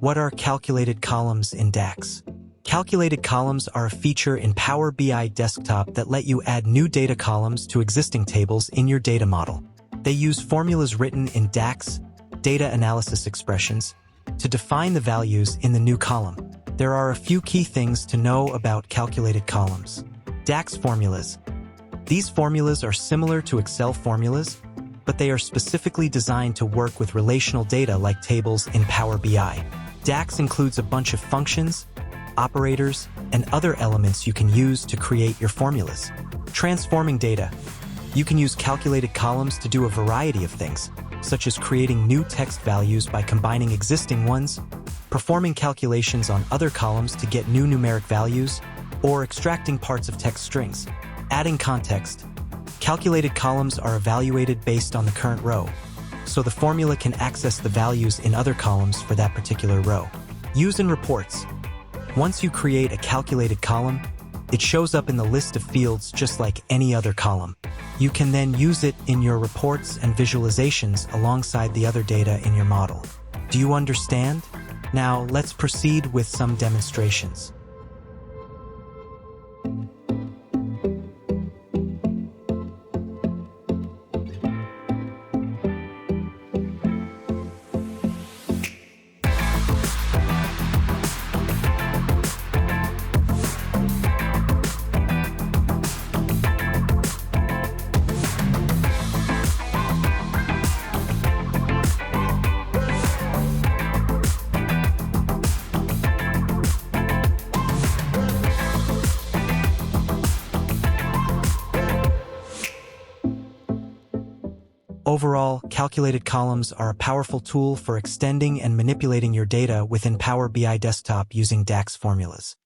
What are calculated columns in DAX? Calculated columns are a feature in Power BI Desktop that let you add new data columns to existing tables in your data model. They use formulas written in DAX, data analysis expressions, to define the values in the new column. There are a few key things to know about calculated columns. DAX formulas. These formulas are similar to Excel formulas, but they are specifically designed to work with relational data like tables in Power BI. DAX includes a bunch of functions, operators, and other elements you can use to create your formulas. Transforming data. You can use calculated columns to do a variety of things, such as creating new text values by combining existing ones, performing calculations on other columns to get new numeric values, or extracting parts of text strings. Adding context. Calculated columns are evaluated based on the current row, so the formula can access the values in other columns for that particular row. Use in reports. Once you create a calculated column, it shows up in the list of fields just like any other column. You can then use it in your reports and visualizations alongside the other data in your model. Do you understand? Now, let's proceed with some demonstrations. Overall, calculated columns are a powerful tool for extending and manipulating your data within Power BI Desktop using DAX formulas.